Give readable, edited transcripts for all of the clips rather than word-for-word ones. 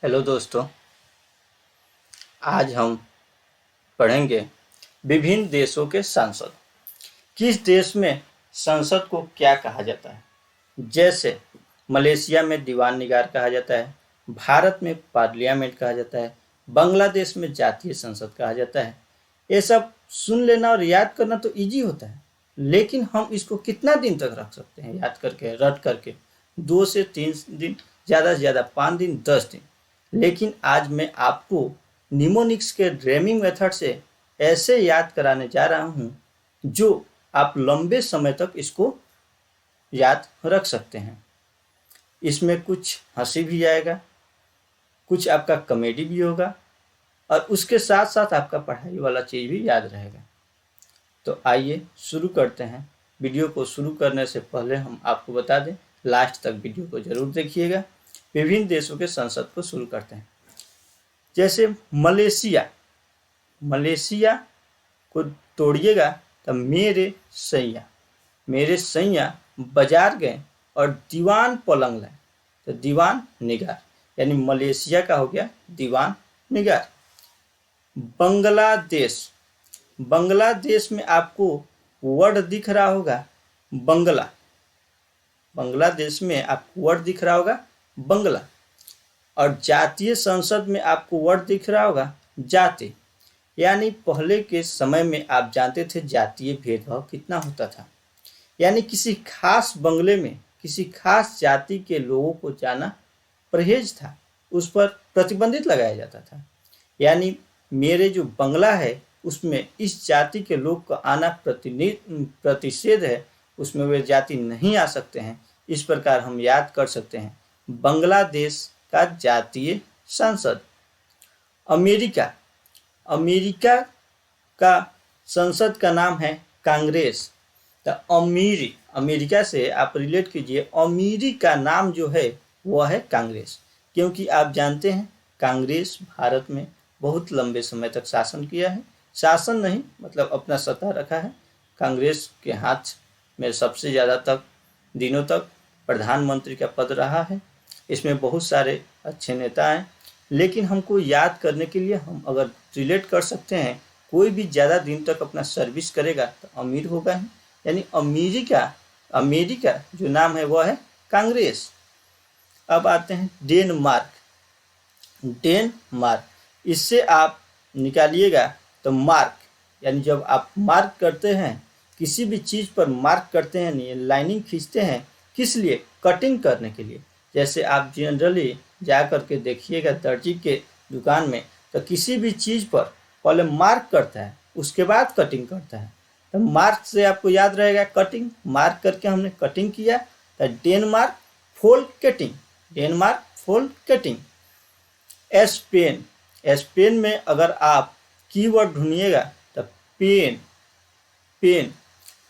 Hello दोस्तों। आज हम पढ़ेंगे विभिन्न देशों के संसद। किस देश में संसद को क्या कहा जाता है। जैसे मलेशिया में दीवान निगार कहा जाता है, भारत में पार्लियामेंट कहा जाता है, बांग्लादेश में जातीय संसद कहा जाता है। ये सब सुन लेना और याद करना तो इजी होता है, लेकिन हम इसको कितना दिन तक रख सकते हैं याद करके, रट करके? 2 से 3 दिन, ज़्यादा से ज़्यादा 5 दिन, 10 दिन। लेकिन आज मैं आपको निमोनिक्स के ड्रेमिंग मेथड से ऐसे याद कराने जा रहा हूँ जो आप लंबे समय तक इसको याद रख सकते हैं। इसमें कुछ हंसी भी आएगा, कुछ आपका कॉमेडी भी होगा, और उसके साथ साथ आपका पढ़ाई वाला चीज़ भी याद रहेगा। तो आइए शुरू करते हैं। वीडियो को शुरू करने से पहले हम आपको बता दें, लास्ट तक वीडियो को जरूर देखिएगा। विभिन्न देशों के संसद को शुरू करते हैं। जैसे मलेशिया, मलेशिया को तोड़िएगा तो मेरे सैया बाजार गए और दीवान पलंग लाए, तो दीवान निगार, यानी मलेशिया का हो गया दीवान निगार। बांग्लादेश, बांग्लादेश में आपको वर्ड दिख रहा होगा बंगला, बांग्लादेश में आपको वर्ड दिख रहा होगा बंगला। और जातीय संसद में आपको वर्ड दिख रहा होगा जाति। यानी पहले के समय में आप जानते थे जातीय भेदभाव कितना होता था, यानी किसी खास बंगले में किसी खास जाति के लोगों को जाना परहेज था, उस पर प्रतिबंधित लगाया जाता था। यानी मेरे जो बंगला है उसमें इस जाति के लोग का आना प्रतिषेध है, उसमें वे जाति नहीं आ सकते हैं। इस प्रकार हम याद कर सकते हैं बांग्लादेश का जातीय संसद। अमेरिका, अमेरिका का संसद का नाम है कांग्रेस। तो अमेरिका से आप रिलेट कीजिए, अमीरी का नाम जो है वह है कांग्रेस, क्योंकि आप जानते हैं कांग्रेस भारत में बहुत लंबे समय तक शासन किया है। शासन नहीं मतलब अपना सत्ता रखा है। कांग्रेस के हाथ में सबसे ज़्यादा तक दिनों तक प्रधानमंत्री का पद रहा है। इसमें बहुत सारे अच्छे नेता हैं, लेकिन हमको याद करने के लिए हम अगर रिलेट कर सकते हैं, कोई भी ज़्यादा दिन तक अपना सर्विस करेगा तो अमीर होगा ही। यानी अमेरिका जो नाम है वह है कांग्रेस। अब आते हैं डेनमार्क, डेनमार्क, इससे आप निकालिएगा तो मार्क, यानी जब आप मार्क करते हैं किसी भी चीज़ पर मार्क करते हैं, नहीं लाइनिंग खींचते हैं, किस लिए? कटिंग करने के लिए। जैसे आप जनरली जा कर के देखिएगा दर्जी के दुकान में, तो किसी भी चीज़ पर पहले मार्क करता है उसके बाद कटिंग करता है। तो मार्क से आपको याद रहेगा कटिंग, मार्क करके हमने कटिंग किया तो Denmark fold cutting, Denmark fold cutting. Spain, Spain में अगर आप कीवर्ड ढूंढिएगा तो पेन, पेन,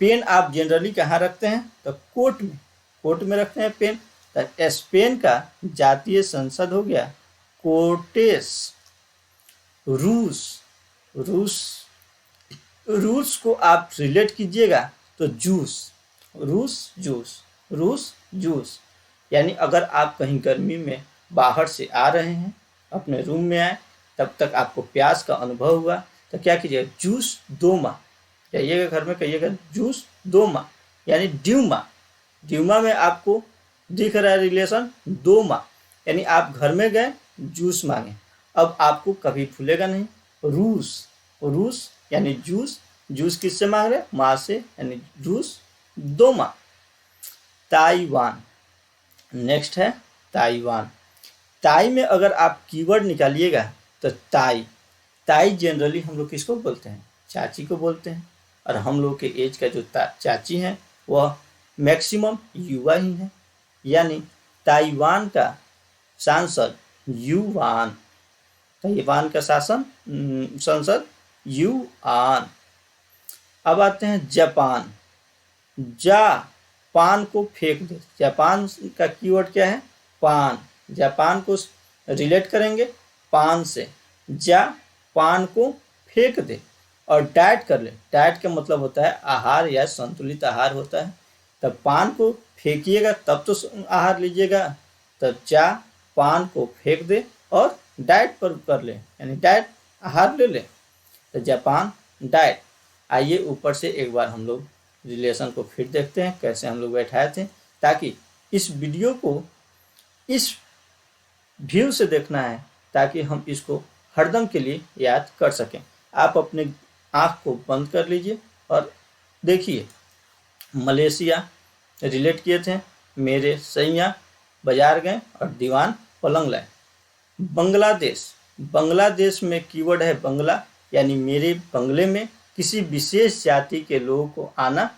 पेन आप जनरली कहाँ रखते हैं? तो कोर्ट में रखते हैं पेन। तो स्पेन का जातीय संसद हो गया कोर्टेस। रूस, रूस, रूस को आप रिलेट कीजिएगा तो जूस, रूस जूस। यानी अगर आप कहीं गर्मी में बाहर से आ रहे हैं, अपने रूम में आए, तब तक आपको प्यास का अनुभव हुआ, तो क्या कीजिएगा? जूस 2 माह, कहिएगा घर में, कहिएगा जूस 2 माह, यानी ड्यूमा। ड्यूमा में आपको दिख रहा है रिलेशन 2 माह, यानी आप घर में गए जूस मांगे, अब आपको कभी भूलेगा नहीं। रूस, रूस यानी जूस, जूस किससे मांग रहे? माँ से, यानी जूस 2 माह। ताइवान, नेक्स्ट है ताइवान। ताई में अगर आप कीवर्ड निकालिएगा तो ताई जनरली हम लोग किसको बोलते हैं? चाची को बोलते हैं। और हम लोग के एज का जो चाची हैं वह मैक्सिमम युवा ही हैं, यानी ताइवान का सांसद युवान, ताइवान का संसद युआन। अब आते हैं जापान, पान को फेंक दे। जापान का कीवर्ड क्या है? पान। जापान को रिलेट करेंगे पान से, पान को फेंक दे। और डाइट कर ले, डाइट का मतलब होता है आहार या संतुलित आहार होता है। तब पान को फेंकिएगा तब तो आहार लीजिएगा, तब पान को फेंक दे और डाइट पर कर ले, यानी डाइट आहार ले ले। तो जापान डाइट। आइए ऊपर से एक बार हम लोग रिलेशन को फिर देखते हैं कैसे हम लोग बैठाए थे, ताकि इस वीडियो को इस व्यू से देखना है ताकि हम इसको हरदम के लिए याद कर सकें। आप अपने आँख को बंद कर लीजिए और देखिए, मलेशिया रिलेट किए थे, मेरे सैया बाजार गए और दीवान पलंग लाए। बांग्लादेश, बांग्लादेश में कीवर्ड है बंगला, यानी मेरे बंगले में किसी विशेष जाति के लोगों को आना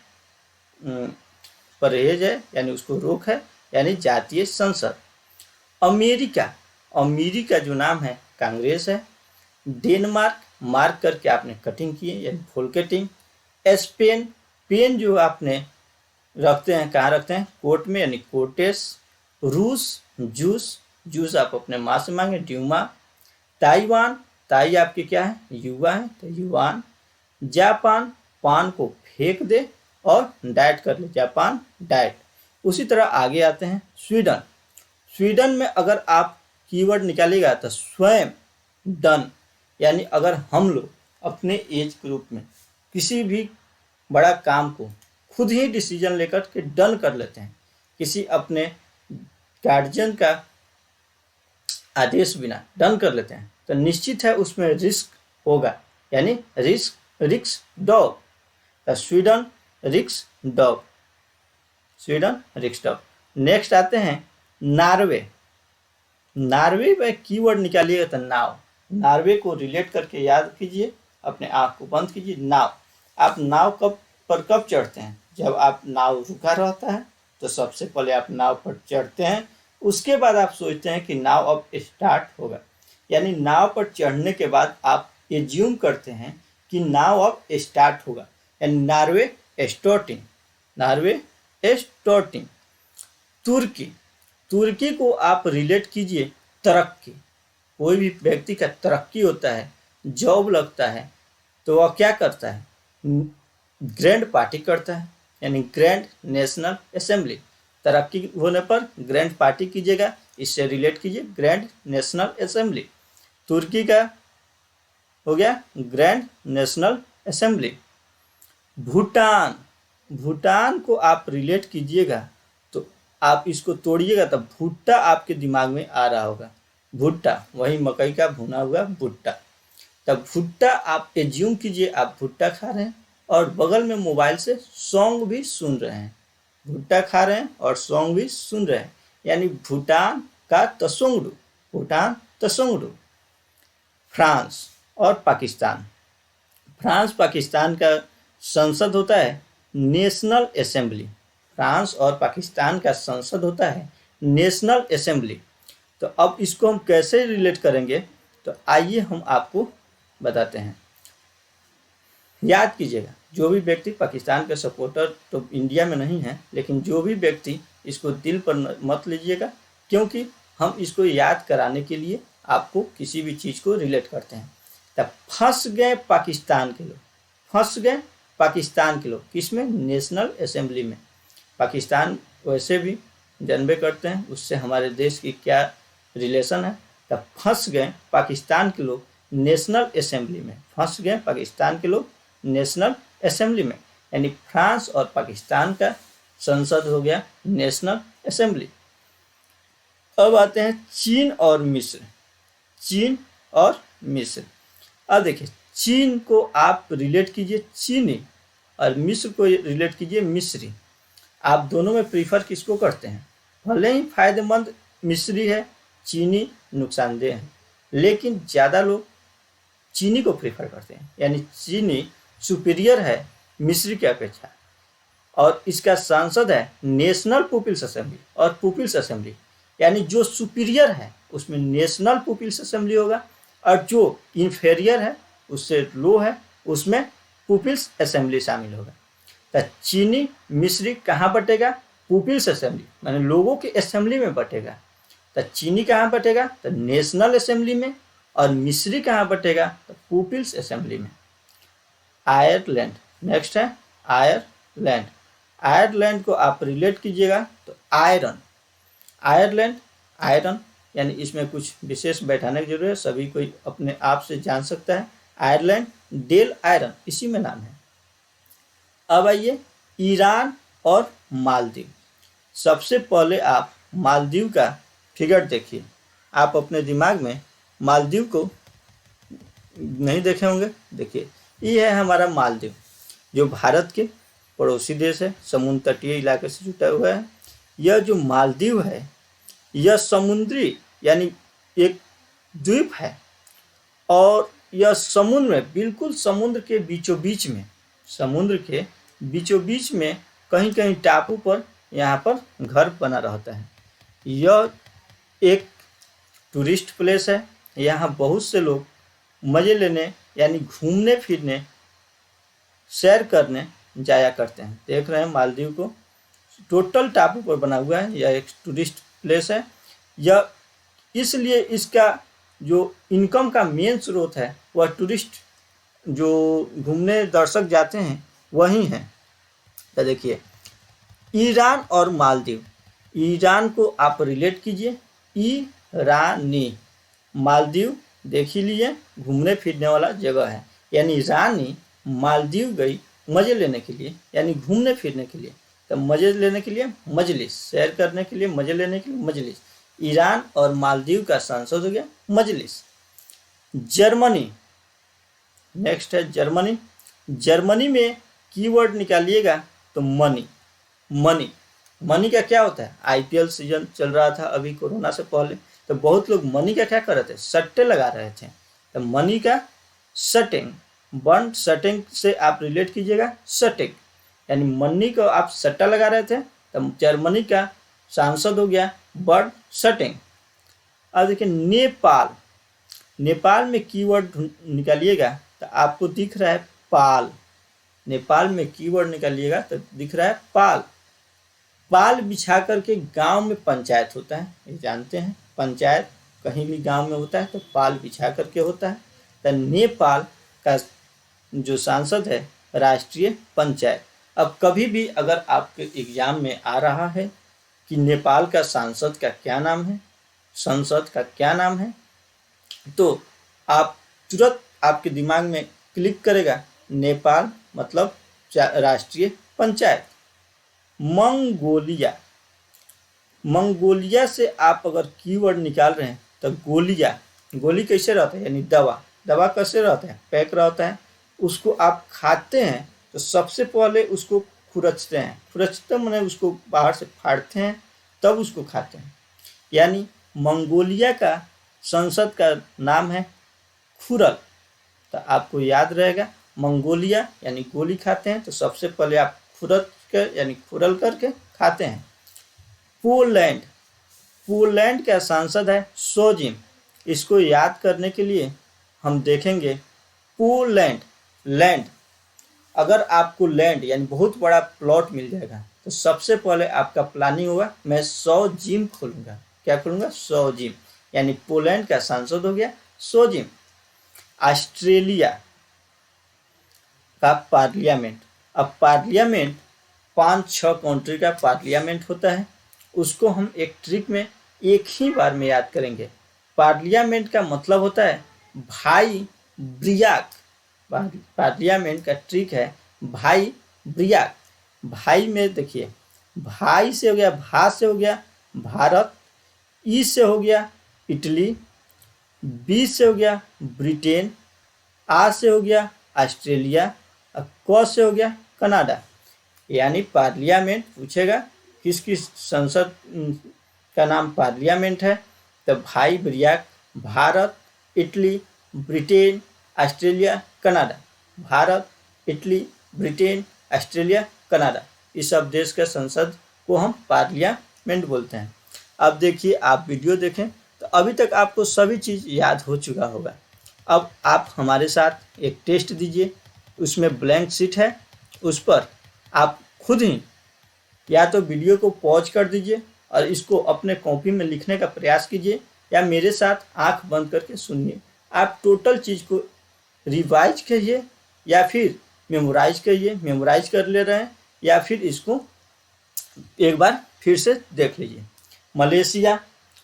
परहेज है, यानी उसको रोक है, यानी जातीय संसद। अमेरिका, अमेरिका जो नाम है कांग्रेस है। डेनमार्क, मार्क करके आपने कटिंग की है, यानी फोल्केटिंग। स्पेन, पेन जो आपने रखते हैं कहाँ रखते हैं, कोर्ट में, यानी कोर्टेस। रूस, जूस, जूस आप अपने माँ से मांगे, ड्यूमा। ताइवान, ताई आपके क्या है, युवा है, तो युवान। जापान, पान को फेंक दे और डाइट कर ले, जापान डाइट। उसी तरह आगे आते हैं स्वीडन। स्वीडन में अगर आप कीवर्ड निकालेगा तो स्वयं, डन, यानी अगर हम लोग अपने एज ग्रुप में किसी भी बड़ा काम को खुद ही डिसीजन लेकर के डन कर लेते हैं, किसी अपने गार्जियन का आदेश बिना डन कर लेते हैं, तो निश्चित है उसमें रिस्क होगा, यानी रिस्क डॉग। तो Sweden risk dog, Sweden risk dog. Next आते हैं नॉर्वे। नॉर्वे में कीवर्ड निकालिएगा तो नाव। नॉर्वे को रिलेट करके याद कीजिए, अपने आँख को बंद कीजिए। नाव, आप नाव कब चढ़ते हैं, जब आप नाव रुका रहता है तो सबसे पहले आप नाव पर चढ़ते हैं, उसके बाद आप सोचते हैं कि नाव अब स्टार्ट होगा, यानी नाव पर चढ़ने के बाद आप एज्यूम करते हैं कि नाव अब स्टार्ट होगा, यानी नॉर्वे स्टार्टिंग, नॉर्वे स्टार्टिंग। तुर्की, तुर्की को आप रिलेट कीजिए तरक्की। कोई भी व्यक्ति का तरक्की होता है, जॉब लगता है, तो वह क्या करता है, ग्रैंड पार्टी करता है, यानी ग्रैंड नेशनल असेंबली। तरक्की होने पर ग्रैंड पार्टी कीजिएगा, इससे रिलेट कीजिए ग्रैंड नेशनल असेंबली। तुर्की का हो गया grand national assembly. Bhutan, Bhutan को आप रिलेट कीजिएगा तो आप इसको तोड़िएगा तो भुट्टा आपके दिमाग में आ रहा होगा। भुट्टा, वही मकई का भुना हुआ भुट्टा। तब भुट्टा आप एज्यूम कीजिए आप भुट्टा खा रहे हैं और बगल में मोबाइल से सॉन्ग भी सुन रहे हैं। भुट्टा खा रहे हैं और सॉन्ग भी सुन रहे हैं, यानी भूटान का तसोंगडू, भूटान तसोंगडू। फ्रांस और पाकिस्तान, फ्रांस पाकिस्तान का संसद होता है नेशनल असेंबली। फ्रांस और पाकिस्तान का संसद होता है नेशनल असेंबली। तो अब इसको हम कैसे रिलेट करेंगे, तो आइए हम आपको बताते हैं। याद कीजिएगा, जो भी व्यक्ति पाकिस्तान के सपोर्टर तो इंडिया में नहीं है, लेकिन जो भी व्यक्ति, इसको दिल पर मत लीजिएगा, क्योंकि हम इसको याद कराने के लिए आपको किसी भी चीज़ को रिलेट करते हैं। तब फंस गए पाकिस्तान के लोग, फंस गए पाकिस्तान के लोग किसमें, नेशनल असेंबली में। पाकिस्तान वैसे भी जानबे करते हैं उससे हमारे देश की क्या रिलेशन है। तब फंस गए पाकिस्तान के लोग नेशनल असेंबली में, फंस गए पाकिस्तान के लोग नेशनल असेंबली में, यानी फ्रांस और पाकिस्तान का संसद हो गया नेशनल असेंबली। अब आते हैं चीन और मिस्र। चीन और मिस्र, अब देखिए, चीन को आप रिलेट कीजिए चीनी और मिस्र को रिलेट कीजिए मिस्री। आप दोनों में प्रीफर किसको करते हैं, भले ही फायदेमंद मिस्री है, चीनी नुकसानदेह है, लेकिन ज़्यादा लोग चीनी को प्रीफर करते हैं, यानी चीनी सुपीरियर है मिस्री की अपेक्षा। और इसका सांसद है नेशनल पीपल्स असेंबली और पीपल्स असेंबली, यानी जो सुपीरियर है उसमें नेशनल पीपल्स असेंबली होगा और जो इन्फेरियर है, उससे लो है, उसमें पीपल्स असेंबली शामिल होगा। तो चीनी मिस्री कहाँ बटेगा, पीपल्स असेंबली, माने लोगों की असेंबली में बटेगा। तो चीनी कहाँ बटेगा, तो नेशनल असेंबली में, और मिस्री कहाँ बटेगा, तो पीपल्स असेंबली में। आयरलैंड, नेक्स्ट है आयरलैंड। आयरलैंड को आप रिलेट कीजिएगा तो आयरन, आयरलैंड आयरन, यानी इसमें कुछ विशेष बैठाने की जरूरत है, सभी कोई अपने आप से जान सकता है। आयरलैंड, डेल आयरन इसी में नाम है। अब आइए ईरान और मालदीव। सबसे पहले आप मालदीव का फिगर देखिए। आप अपने दिमाग में मालदीव को नहीं देखे होंगे, देखिए ये है हमारा मालदीव, जो भारत के पड़ोसी देश है, समुद्र तटीय इलाके से जुटा हुआ है। यह जो मालदीव है यह समुद्री यानी एक द्वीप है और यह समुद्र में, बिल्कुल समुद्र के बीचों बीच में, समुद्र के बीचों बीच में कहीं कहीं टापू पर यहाँ पर घर बना रहता है। यह एक टूरिस्ट प्लेस है। यहाँ बहुत से लोग मज़े लेने यानी घूमने फिरने, सैर करने जाया करते हैं। देख रहे हैं मालदीव को, टोटल टापू पर बना हुआ है। यह एक टूरिस्ट प्लेस है। यह इसलिए इसका जो इनकम का मेन स्रोत है वह टूरिस्ट जो घूमने दर्शक जाते हैं वही हैं। तो देखिए ईरान और मालदीव, ईरान को आप रिलेट कीजिए ईरानी, मालदीव देख ही लिए घूमने फिरने वाला जगह है। यानी रानी मालदीव गई मज़े लेने के लिए यानी घूमने फिरने के लिए, तो मज़े लेने के लिए मजलिस, सैर करने के लिए मज़े लेने के लिए मजलिस। ईरान और मालदीव का सांसद हो गया मजलिस। जर्मनी, नेक्स्ट है जर्मनी। जर्मनी में कीवर्ड निकालिएगा तो मनी। मनी, मनी का क्या होता है? आईपीएल सीजन चल रहा था अभी कोरोना से पहले, तो बहुत लोग मनी का क्या कर रहे थे? सट्टे लगा रहे थे। तो मनी का सटिंग, बर्ड सटिंग से आप रिलेट कीजिएगा सटिंग, यानी मनी को आप सट्टा लगा रहे थे, तो जर्मनी का सांसद हो गया बर्ड सटिंग। अब देखिए नेपाल, नेपाल में कीवर्ड निकालिएगा तो आपको दिख रहा है पाल। नेपाल में कीवर्ड निकालिएगा तो दिख रहा है पाल। पाल बिछा करके गांव में पंचायत होता है, ये जानते हैं, पंचायत कहीं भी गांव में होता है तो पाल बिछा करके होता है। तो नेपाल का जो सांसद है राष्ट्रीय पंचायत। अब कभी भी अगर आपके एग्जाम में आ रहा है कि नेपाल का सांसद का क्या नाम है, संसद का क्या नाम है, तो आप तुरंत आपके दिमाग में क्लिक करेगा नेपाल मतलब राष्ट्रीय पंचायत। मंगोलिया, मंगोलिया से आप अगर कीवर्ड निकाल रहे हैं तो गोलियां, गोली कैसे रहता है यानी दवा, दवा कैसे रहता है? पैक रहता है। उसको आप खाते हैं तो सबसे पहले उसको खुरचते हैं, खुरचते मैंने उसको बाहर से फाड़ते हैं तब उसको खाते हैं। यानी मंगोलिया का संसद का नाम है खुरल। तो आपको याद रहेगा मंगोलिया यानी गोली खाते हैं तो सबसे पहले आप खुरच कर यानी खुरल करके खाते हैं। पोलैंड, पोलैंड का सांसद है सोजिम। इसको याद करने के लिए हम देखेंगे पोलैंड, लैंड, अगर आपको लैंड यानी बहुत बड़ा प्लॉट मिल जाएगा तो सबसे पहले आपका प्लानिंग होगा मैं 100 जिम खोलूंगा। क्या खोलूंगा? 100 जिम। यानी पोलैंड का सांसद हो गया सोजिम। ऑस्ट्रेलिया का पार्लियामेंट, अब पार्लियामेंट 5-6 कंट्री का पार्लियामेंट होता है, उसको हम एक ट्रिक में एक ही बार में याद करेंगे। पार्लियामेंट का मतलब होता है भाई ब्रियाक। पार्लियामेंट का ट्रिक है भाई ब्रियाक। भाई में देखिए भाई से हो गया, भा से हो गया भारत, ई से हो गया इटली, बी से हो गया ब्रिटेन, आ से हो गया ऑस्ट्रेलिया, और क से हो गया कनाडा। यानी पार्लियामेंट पूछेगा किस किस संसद का नाम पार्लियामेंट है, तो भाई ब्रियाक, Bharat, Italy, Britain, Australia, Canada. Bharat, Italy, Britain, Australia, Canada, इस सब देश के संसद को हम पार्लियामेंट बोलते हैं। अब देखिए आप वीडियो देखें तो अभी तक आपको सभी चीज़ याद हो चुका होगा। अब आप हमारे साथ एक टेस्ट दीजिए, उसमें ब्लैंक शीट है, उस पर आप खुद ही या तो वीडियो को पॉज कर दीजिए और इसको अपने कॉपी में लिखने का प्रयास कीजिए, या मेरे साथ आंख बंद करके सुनिए। आप टोटल चीज़ को रिवाइज करिए या फिर मेमोराइज करिए, मेमोराइज कर ले रहे हैं या फिर इसको एक बार फिर से देख लीजिए। मलेशिया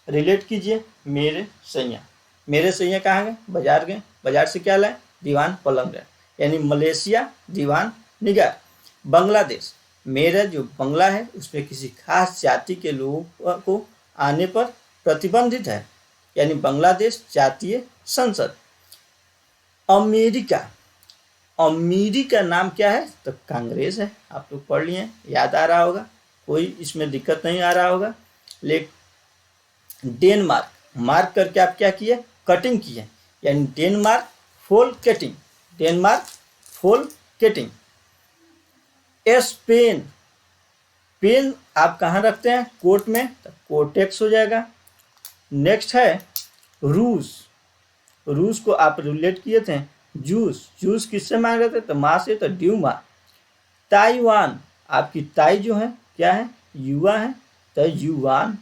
रिलेट कीजिए, मेरे सैया। मेरे सैया कहाँ गए? बाजार गए। बाजार से क्या लाए? दीवान पलंग लाए। यानी मलेशिया दीवान निगार। बांग्लादेश, मेरा जो बंगला है उसमें किसी खास जाति के लोगों को आने पर प्रतिबंधित है, यानी बांग्लादेश जातीय संसद। अमेरिका, अमेरिका नाम क्या है? तो कांग्रेस है। आप लोग पढ़ लिए, याद आ रहा होगा, कोई इसमें दिक्कत नहीं आ रहा होगा। डेनमार्क, मार्क करके आप क्या किए? कटिंग किए, यानी डेनमार्क फोल कटिंग। डेनमार्क फोल कटिंग। स्पेन, पेन आप कहाँ रखते हैं? कोट में, तो कोटेक्स हो जाएगा। नेक्स्ट है रूस, रूस को आप रिलेट किए थे जूस, जूस किससे मांग रहे थे? तो माँ से, तो ड्यूमा। ताइवान, आपकी ताई जो है क्या है? युवा है, तो युवान।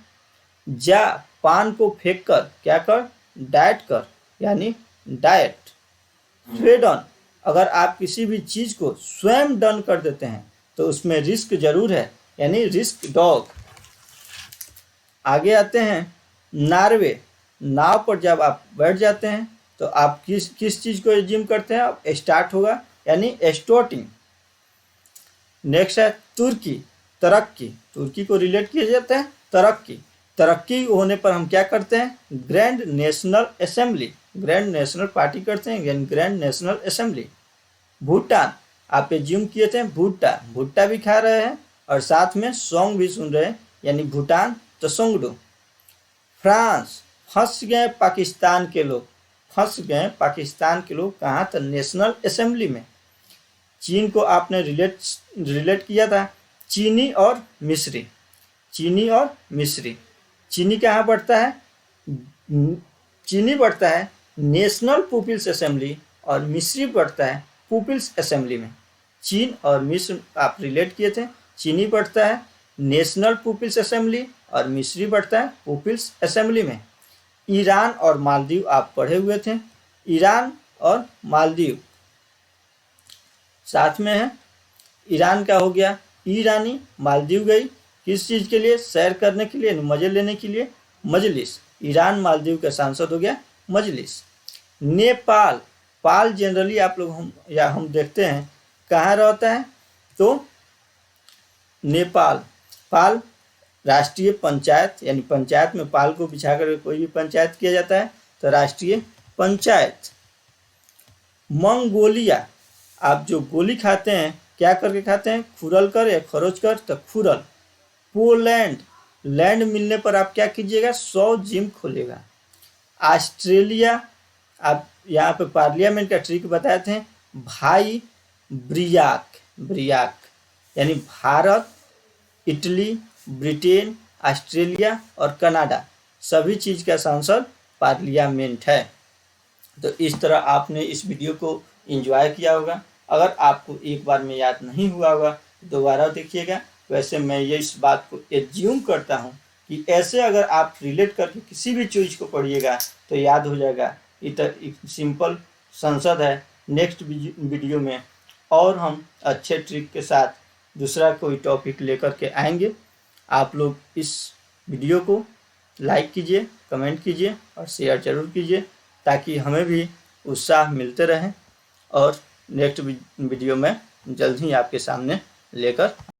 जा, पान को फेंक कर क्या कर? डाइट कर, यानी डाइट। स्वीडन, अगर आप किसी भी चीज को स्वयं डन कर देते हैं तो उसमें रिस्क जरूर है, यानी रिस्क डॉग। आगे आते हैं नॉर्वे, नाव पर जब आप बैठ जाते हैं तो आप किस चीज को एज्यूम करते हैं? अब स्टार्ट होगा, यानी स्टार्टिंग। नेक्स्ट है तुर्की, तरक्की, तुर्की को रिलेट किया जाता है तरक्की। तरक्की होने पर हम क्या करते हैं? Grand national assembly, grand national party करते हैं, यानी ग्रैंड नेशनल असेंबली। भूटान, आप एज्यूम किए थे भुट्टा, भुट्टा भी खा रहे हैं और साथ में सॉन्ग भी सुन रहे हैं, यानी भूटान तो सोंगडो। फ्रांस, फंस गए पाकिस्तान के लोग, फंस गए पाकिस्तान के लोग कहाँ? तो नेशनल असेंबली में। चीन को आपने रिलेट किया था चीनी और मिस्री, चीनी और मिस्री। चीनी कहाँ बढ़ता है? चीनी बढ़ता है नेशनल पीपल्स असेंबली और मिस्री बढ़ता है पीपल्स असेंबली में। चीन और मिस्र आप रिलेट किए थे, चीनी बढ़ता है नेशनल पीपल्स असेंबली और मिस्री बढ़ता है पीपल्स असेंबली में। ईरान और मालदीव आप पढ़े हुए थे, ईरान और मालदीव साथ में है। ईरान का हो गया ईरानी, मालदीव गई किस चीज़ के लिए? सैर करने के लिए, मज़े लेने के लिए, मजलिस। ईरान मालदीव का सांसद हो गया मजलिस। नेपाल, पाल जनरली आप लोग हम देखते हैं कहाँ रहता है? तो नेपाल, पाल राष्ट्रीय पंचायत, यानी पंचायत में पाल को बिछा कर कोई भी पंचायत किया जाता है तो राष्ट्रीय पंचायत। मंगोलिया, आप जो गोली खाते हैं क्या करके खाते हैं? खुरल कर या खरोच कर, तो खुरल। पोलैंड, लैंड मिलने पर आप क्या कीजिएगा? 100 जिम खोलेगा। ऑस्ट्रेलिया, आप यहाँ पे पार्लियामेंट का ट्रिक बताए थे, भाई ब्रियाक, ब्रियाक, यानी भारत, इटली, ब्रिटेन, ऑस्ट्रेलिया और कनाडा सभी चीज़ का सांसद पार्लियामेंट है। तो इस तरह आपने इस वीडियो को एंजॉय किया होगा। अगर आपको एक बार में याद नहीं हुआ होगा दोबारा देखिएगा। वैसे मैं ये इस बात को एज्यूम करता हूँ कि ऐसे अगर आप रिलेट करके किसी भी चीज़ को पढ़िएगा तो याद हो जाएगा। एक सिंपल संसद है। नेक्स्ट वीडियो में और हम अच्छे ट्रिक के साथ दूसरा कोई टॉपिक लेकर के आएंगे। आप लोग इस वीडियो को लाइक कीजिए, कमेंट कीजिए और शेयर जरूर कीजिए ताकि हमें भी उत्साह मिलते रहे और नेक्स्ट वीडियो में जल्द ही आपके सामने लेकर